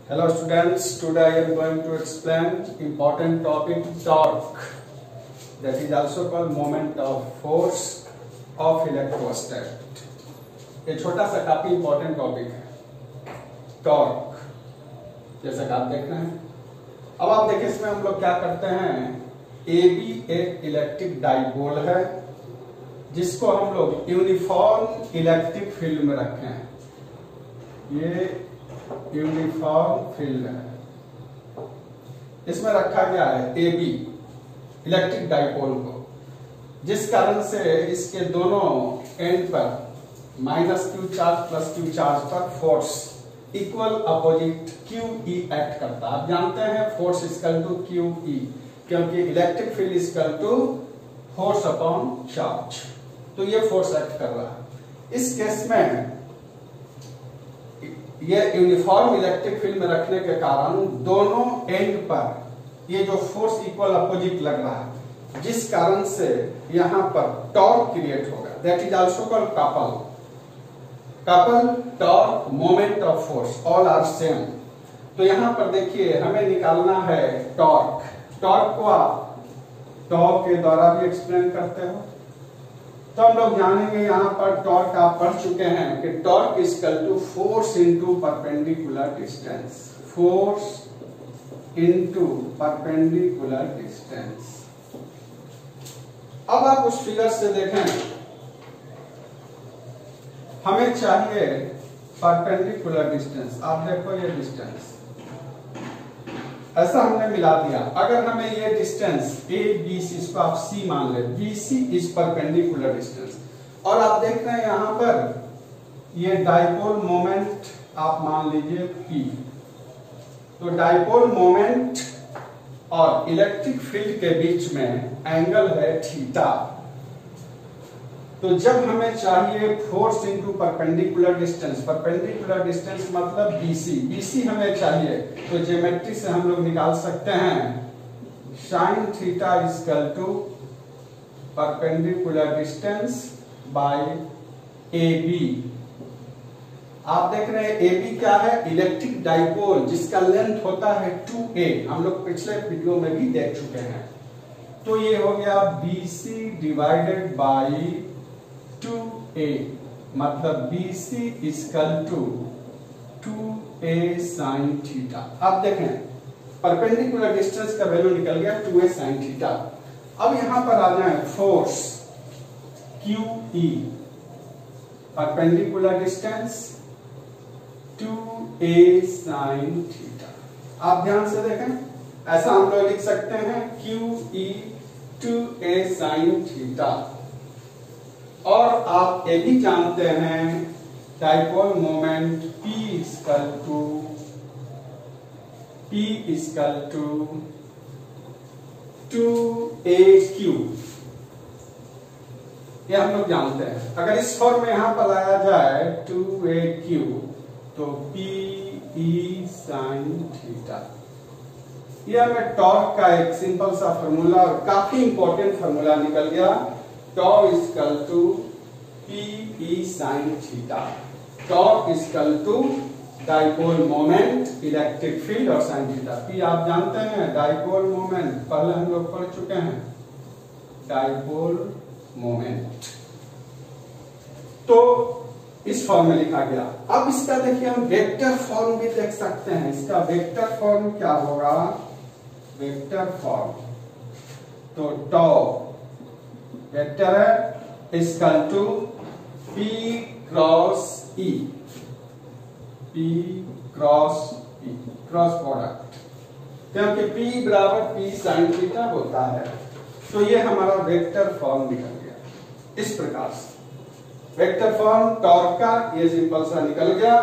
Hello students, today I am going to explain important topic torque, that is also called moment of force of electrostat. ये छोटा सा काफी important topic है torque, जैसा कि आप देख रहे हैं। अब आप देखिए इसमें हम लोग क्या करते हैं, AB एक इलेक्ट्रिक डाइपोल है जिसको हम लोग यूनिफॉर्म इलेक्ट्रिक फील्ड में रखे हैं। ये यूनिफॉर्म फील्ड है, इसमें रखा गया है AB इलेक्ट्रिक डाइपोल को, जिस कारण से इसके दोनों एंड पर -q charge plus q charge पर force equal opposite QE act करता है। आप जानते हैं फोर्स इक्वल टू QE, क्योंकि electric field equal to force upon charge, तो ये फोर्स एक्ट कर रहा है। इस केस में ये यूनिफॉर्म इलेक्ट्रिक फील्ड में रखने के कारण दोनों एंड पर ये जो फोर्स इक्वल अपोजिट लग रहा है, जिस कारण से यहां पर टॉर्क क्रिएट होगा, that is also called couple torque moment of force, all are same. तो यहां पर देखिए हमें निकालना है टॉर्क। टॉर्क को आप टॉर्क के द्वारा भी एक्सप्लेन करते हो, तो हम लोग जानेंगे यहाँ पर टॉर्क आप पढ़ चुके हैं कि torque is equal to force into perpendicular distance, force into perpendicular distance. अब आप उस फिगर से देखें, हमें चाहिए परपेंडिकुलर डिस्टेंस। आप देखो ये डिस्टेंस ऐसा हमने मिला दिया। अगर हमें ये डिस्टेंस ABC, इसको आप C मान ले, BC इज परपेंडिकुलर डिस्टेंस, और आप देख रहे हैं यहां पर ये डाइपोल मोमेंट आप मान लीजिए P। तो डाइपोल मोमेंट और इलेक्ट्रिक फील्ड के बीच में एंगल है थीटा। तो जब हमें चाहिए force into perpendicular distance, perpendicular distance मतलब BC हमें चाहिए, तो ज्योमेट्री से हम लोग निकाल सकते हैं sine theta is equal to perpendicular distance by AB। आप देख रहे हैं AB क्या है, इलेक्ट्रिक डाइपोल जिसका लेंथ होता है 2a, हम लोग पिछले वीडियो में भी देख चुके हैं। तो ये हो गया BC डिवाइडेड बाई 2a, मतलब BC equal to 2a sine theta. आप देखें परपेंडिकुलर डिस्टेंस का वैल्यू निकल गया 2a साइन थीटा। अब यहां पर आ जाए force QE, perpendicular distance 2a sine theta. आप ध्यान से देखें, ऐसा हम लोग लिख सकते हैं QE 2a साइन थीटा। और आप ये भी जानते हैं dipole moment P equal to 2AQ, ये हम लोग जानते हैं। अगर इस फॉर्म में यहां पर लाया जाए 2AQ, तो PE साइन थीटा। ये हमें टॉर्क का एक सिंपल सा फॉर्मूला और काफी इंपॉर्टेंट फॉर्मूला निकल गया, torque equal to PE sine theta. Torque equal to dipole moment electric field और साइन थीटा। P आप जानते हैं डाइपोल मोमेंट, पहले हम लोग पढ़ चुके हैं डाइपोल मोमेंट। तो इस फॉर्म में लिखा गया। अब इसका देखिए हम वेक्टर फॉर्म भी देख सकते हैं। इसका वेक्टर फॉर्म क्या होगा, वेक्टर फॉर्म, तो टॉर्क वेक्टर है equal to P cross E, P cross E, cross product, क्योंकि P बराबर P साइन थीटा होता है। तो ये हमारा वेक्टर फॉर्म निकल गया इस प्रकार से। वेक्टर फॉर्म टॉर्क का ये सिंपल सा निकल गया,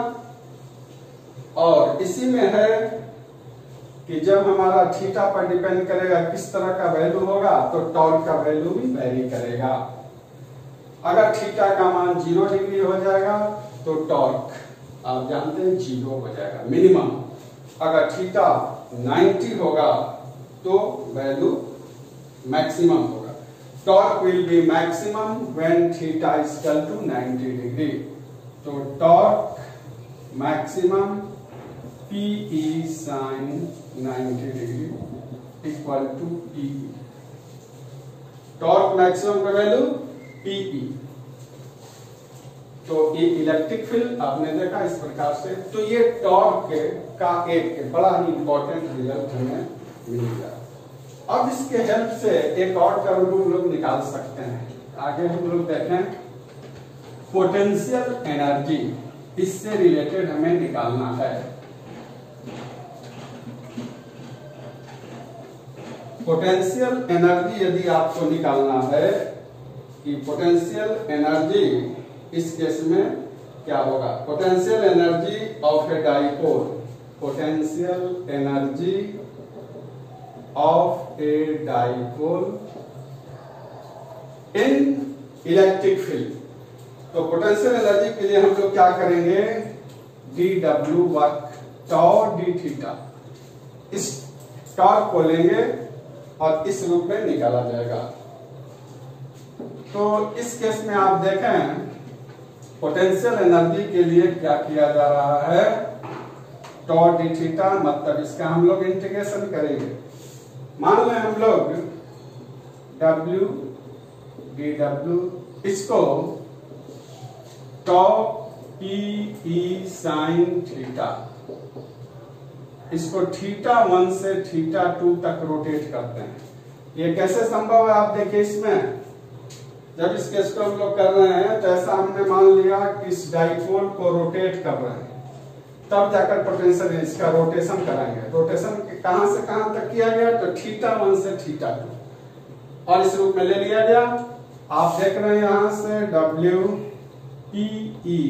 और इसी में है कि जब हमारा थीटा पर डिपेंड करेगा किस तरह का वैल्यू होगा, तो टॉर्क का वैल्यू भी वेरी करेगा। अगर थीटा का मान 0 डिग्री हो जाएगा तो टॉर्क आप जानते हैं 0 हो जाएगा मिनिमम। अगर थीटा 90 होगा तो वैल्यू मैक्सिमम होगा। Torque will be maximum when theta is equal to 90 degree. तो torque maximum PE sin 90 degree equal to PE। Torque maximum का वैल्यू PE। तो ये इलेक्ट्रिक फील्ड आपने देखा इस प्रकार से। तो ये टॉर्क का एक बड़ा ही इंपॉर्टेंट रिजल्ट हमें मिल गया। अब इसके हेल्प से एक और टर्म हम लोग निकाल सकते हैं। आगे हम लोग देखें पोटेंशियल एनर्जी, इससे रिलेटेड हमें निकालना है। पोटेंशियल एनर्जी यदि आपको निकालना है कि पोटेंशियल एनर्जी इस केस में क्या होगा, potential energy of a dipole, potential energy of a dipole in electric field. तो पोटेंशियल एनर्जी के लिए हम लोग क्या करेंगे, dw work torque d theta, इस टॉर्क को लेंगे और इस रूप में निकाला जाएगा। तो इस केस में आप देखें पोटेंशियल एनर्जी के लिए क्या किया जा रहा है, टॉर डी थीटा, मतलब इसका हम लोग इंटीग्रेशन करेंगे। मान लें हम लोग W dw इसको टॉ PE sin थीटा, इसको θ1 से θ2 तक रोटेट करते हैं। ये कैसे संभव है आप देखिए, इसमें जब इस केस को हम लोग कर रहे हैं तो ऐसा हमने मान लिया कि इस डाइपोल को रोटेट कर रहे हैं, तब जाकर पोटेंशियल इसका रोटेशन कराएंगे। रोटेशन कहां से कहां तक किया गया, तो θ1 से θ2 और इस रूप में ले लिया गया। आप देख रहे हैं यहां से W PE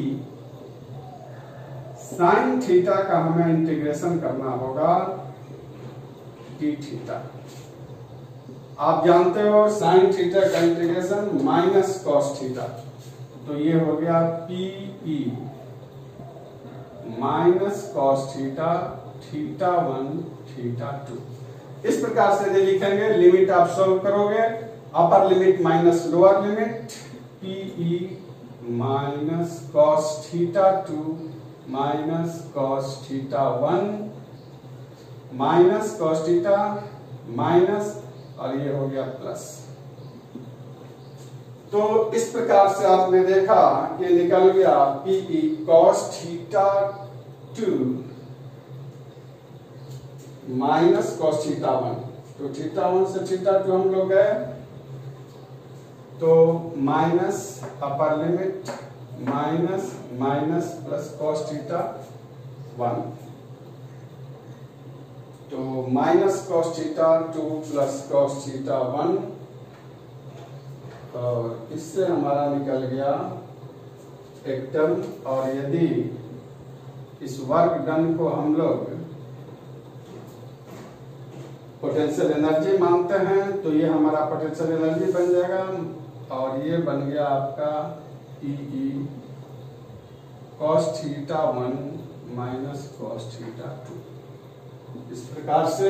साइन थीटा का हमें इंटीग्रेशन करना होगा डी थीटा। आप जानते हो साइन थीटा का इंटीग्रेशन माइनस कॉस थीटा, तो ये हो गया PE माइनस कॉस थीटा θ1 θ2। इस प्रकार से ये लिखेंगे। लिमिट आप सॉल्व करोगे, upper limit minus lower limit, PE minus cos θ2 minus cos θ1 minus cos theta minus, और ये हो गया प्लस। तो इस प्रकार से आपने देखा कि निकल गया PE cos θ2 माइनस cos θ1। तो θ1 से θ2 हम लोग गए, तो माइनस अपर limit minus minus plus cos θ1, तो माइनस cos θ2 प्लस cos θ1, और इससे हमारा निकल गया एक टर्म। और यदि इस वर्क डन को हम लोग पोटेंशियल एनर्जी मानते हैं, तो ये हमारा पोटेंशियल एनर्जी बन जाएगा, और ये बन गया आपका PE cos θ1 माइनस cos θ2। इस प्रकार से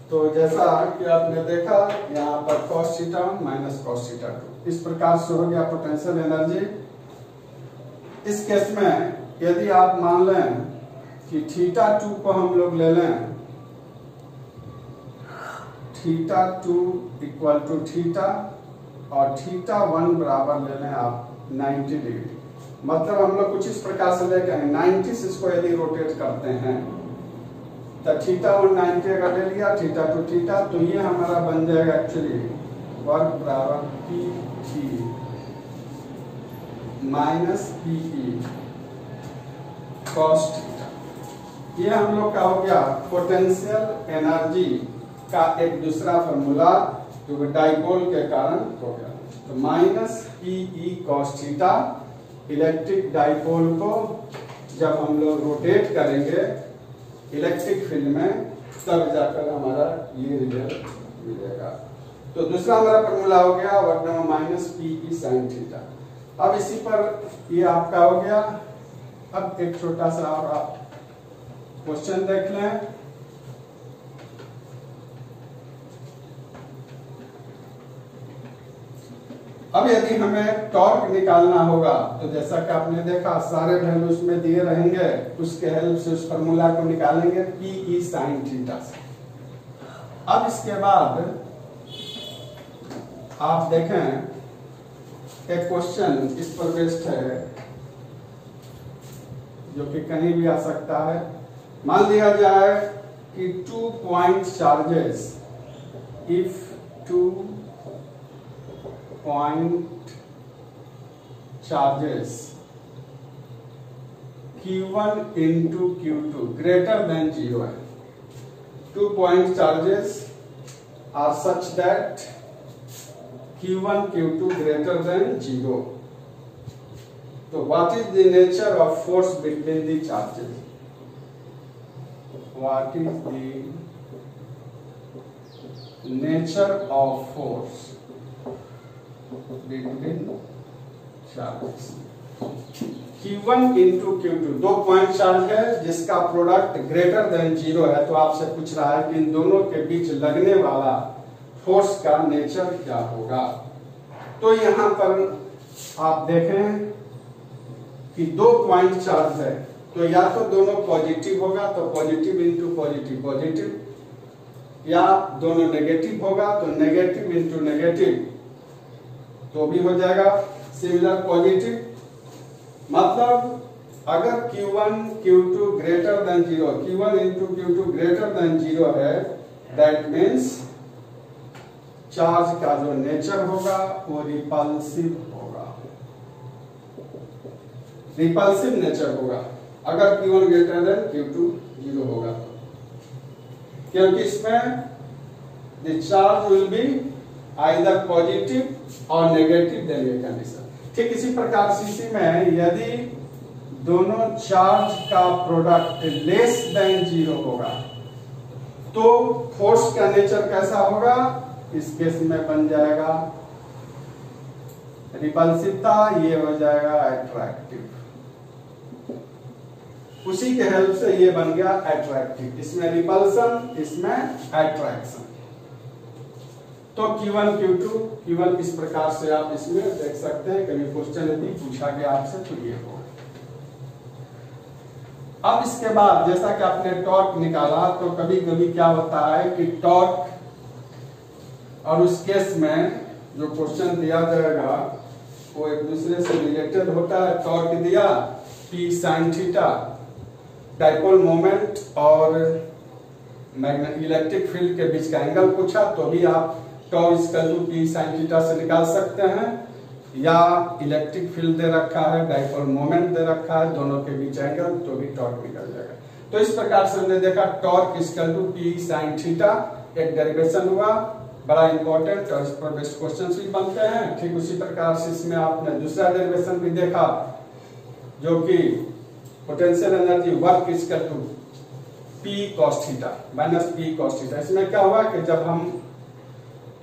तो जैसा कि आपने देखा यहाँ पर cos θ1 माइनस cos θ2, इस प्रकार से हो गया पोटेंशियल एनर्जी। इस केस में यदि आप मान लें कि θ2 को हम लोग ले लें, θ2 इक्वल टू थीटा और θ1 बराबर ले लें आप 90 डिग्री, मतलब हम लोग कुछ इस प्रकार से लेके 90 से इसको यदि रोटेट करते हैं तो θ1 90 का ले लिया, θ2 थीटा, तो ये हमारा बन जाएगा एक्चुअली वर्क बराबर PT minus PE cos theta. ये हम लोग का हो गया पोटेंशियल एनर्जी का एक दूसरा फॉर्मूला जो डाइपोल के कारण हो गया। तो minus PE cos theta, electric dipole को जब हम लोग रोटेट करेंगे इलेक्ट्रिक फील्ड में, तब जाकर हमारा ये रिजल्ट मिलेगा। तो दूसरा हमारा फॉर्मूला हो गया work done minus PE sin theta. अब इसी पर ये आपका हो गया। अब एक छोटा सा और आप क्वेश्चन देख लें। अब यदि हमें टॉर्क निकालना होगा तो जैसा कि आपने देखा सारे वैल्यू उसमें दिए रहेंगे, उसके हेल्प से उस फार्मूला को निकालेंगे पी ई साइन थीटा से। अब इसके बाद आप देखें एक क्वेश्चन इस पर बेस्ड है जो कि कहीं भी आ सकता है। मान लिया जाए कि 2 point charges, if 2 point charges Q1 into Q2 greater than 0 है। 2 point charges are such that Q1 Q2 greater than 0. So what is the nature of force between the charges? What is the nature of force between charges? Q1 into Q2 2 point charge है जिसका product greater than 0 है। तो आपसे पूछ रहा है कि इन दोनों के बीच लगने वाला फोर्स का नेचर क्या होगा। तो यहां पर आप देखें कि 2 पॉइंट चार्ज है तो या तो दोनों पॉजिटिव होगा तो पॉजिटिव इंटू पॉजिटिव पॉजिटिव, या दोनों नेगेटिव होगा तो नेगेटिव इंटू नेगेटिव तो भी हो जाएगा सिमिलर पॉजिटिव। मतलब अगर Q1 Q2 greater than 0, Q1 into Q2 greater than 0 है, दैट मीन्स चार्ज का जो नेचर होगा वो रिपल्सिव होगा, रिपल्सिव नेचर होगा अगर Q1 ग्रेटर देन Q2 0 होगा तो, क्योंकि इसमें the charge will be either positive और नेगेटिव देंगे कंडीशन। ठीक इसी प्रकार से इसी में यदि दोनों चार्ज का प्रोडक्ट लेस देन 0 होगा तो फोर्स का नेचर कैसा होगा, इस केस में बन जाएगा रिपल्सिवता, ये हो जाएगा अट्रैक्टिव। उसी के हेल्प से ये बन गया अट्रैक्टिव, इसमें रिपल्सन इसमें अट्रैक्शन। तो Q1 Q1 इस प्रकार से आप इसमें देख सकते हैं। कभी क्वेश्चन यदि पूछा गया आपसे तो ये होगा। अब इसके बाद जैसा कि आपने टॉर्क निकाला तो कभी कभी क्या होता है कि टॉर्क और उस केस में जो क्वेश्चन दिया जाएगा वो एक दूसरे से रिलेटेड होता है। टॉर्क दिया P sin theta, dipole moment और इलेक्ट्रिक फील्ड के बीच का एंगल पूछा तो भी आप tau equal to P sin theta से निकाल सकते हैं, या इलेक्ट्रिक फील्ड दे रखा है, डाइपोल मोमेंट दे रखा है, दोनों के बीच एंगल तो भी टॉर्क निकल जाएगा। तो इस प्रकार से हमने देखा torque equal to P sin theta, एक डेरिवेशन हुआ बड़ा इंपॉर्टेंट और इस पर बेस्ट क्वेश्चंस भी बनते हैं। ठीक उसी प्रकार से इसमें आपने दूसरा डेरिवेशन भी देखा जो कि potential energy work equal to P cos theta minus P cos theta. इसमें क्या हुआ कि जब हम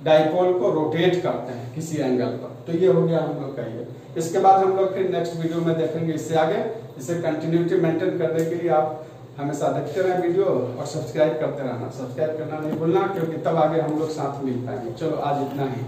डाइपोल को रोटेट करते हैं किसी एंगल पर, तो ये हो गया हम लोग का ये। इसके बाद हम लोग फिर नेक्स्ट वीडियो में देखेंगे इससे आगे। इसे कंटिन्यूटी मेंटेन करने के लिए आप हमेशा देखते रहें वीडियो और सब्सक्राइब करते रहना, सब्सक्राइब करना नहीं भूलना, क्योंकि तब आगे हम लोग साथ मिल पाएंगे। चलो आज इतना ही।